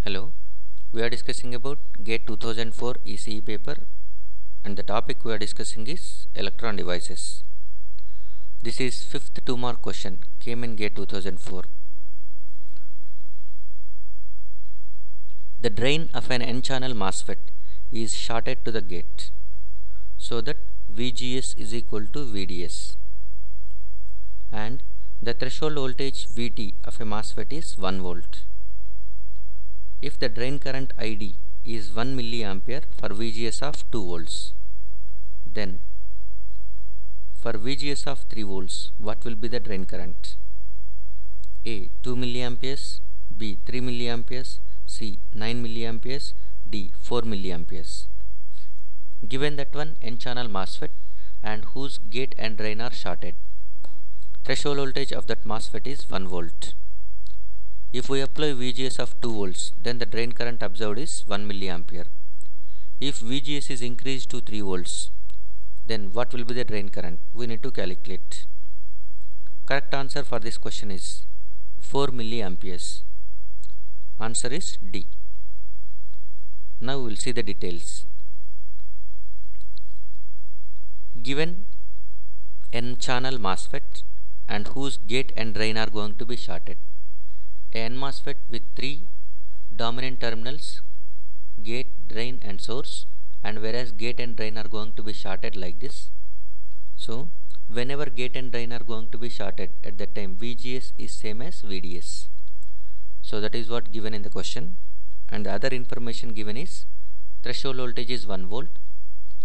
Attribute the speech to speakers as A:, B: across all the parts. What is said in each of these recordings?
A: Hello, we are discussing about GATE 2004 ECE paper and the topic we are discussing is electron devices. This is fifth 2-mark question, came in GATE 2004. The drain of an N-channel MOSFET is shorted to the gate so that VGS is equal to VDS and the threshold voltage VT of a MOSFET is 1 volt. If the drain current ID is 1 milliampere for VGS of 2 volts, then for VGS of 3 volts, what will be the drain current? A. 2 milliamperes, B. 3 milliamperes, C. 9 milliamperes, D. 4 milliamperes. Given that one N-channel MOSFET and whose gate and drain are shorted, threshold voltage of that MOSFET is 1 volt. If we apply VGS of 2 volts, then the drain current observed is 1 milliampere. If VGS is increased to 3 volts, then what will be the drain current? We need to calculate. Correct answer for this question is 4 milliamperes. Answer is D. Now we will see the details. Given N-channel MOSFET and whose gate and drain are going to be shorted. A N MOSFET with 3 dominant terminals, gate, drain and source, and whereas gate and drain are going to be shorted like this. So whenever gate and drain are going to be shorted, at that time VGS is same as VDS. So that is what given in the question, and the other information given is threshold voltage is 1 volt,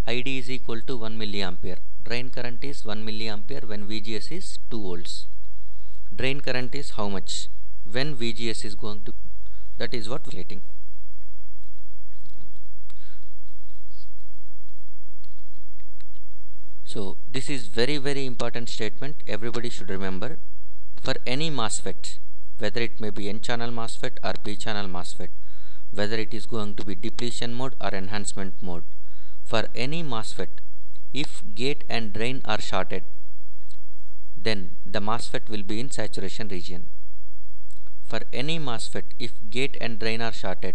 A: ID is equal to 1 milliampere, drain current is 1 milliampere when VGS is 2 volts. Drain current is how much when VGS is going to, that is what we are getting. So this is very important statement, everybody should remember. For any MOSFET, whether it may be N-channel MOSFET or P-channel MOSFET, whether it is going to be depletion mode or enhancement mode, for any MOSFET, if gate and drain are shorted, then the MOSFET will be in saturation region. For any MOSFET, if gate and drain are shorted,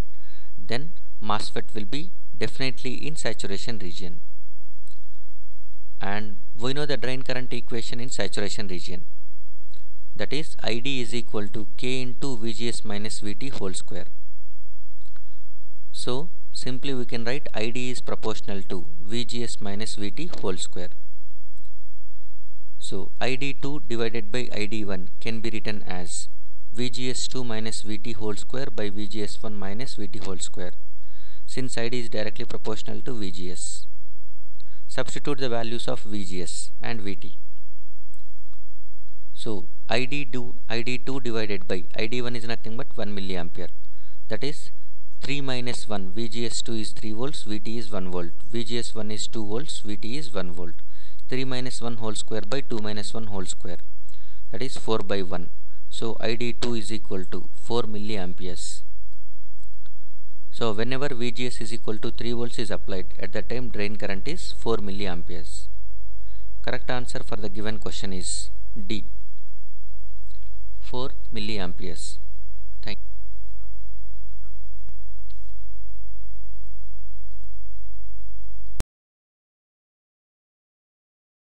A: then MOSFET will be definitely in saturation region. And we know the drain current equation in saturation region, that is ID is equal to K into VGS minus VT whole square. So simply we can write ID is proportional to VGS minus VT whole square. So ID2 divided by ID1 can be written as VGS2 minus VT whole square by VGS1 minus VT whole square, since ID is directly proportional to VGS. Substitute the values of VGS and VT. So ID2 divided by ID1 is nothing but 1 milliampere, that is 3 minus 1, VGS2 is 3 volts, VT is 1 volt, VGS1 is 2 volts, VT is 1 volt. 3 minus 1 whole square by 2 minus 1 whole square, that is 4 by 1. So ID2 is equal to 4 milliamperes. So whenever VGS is equal to 3 volts is applied, at that time drain current is 4 milliamperes. Correct answer for the given question is D, 4 milliamperes.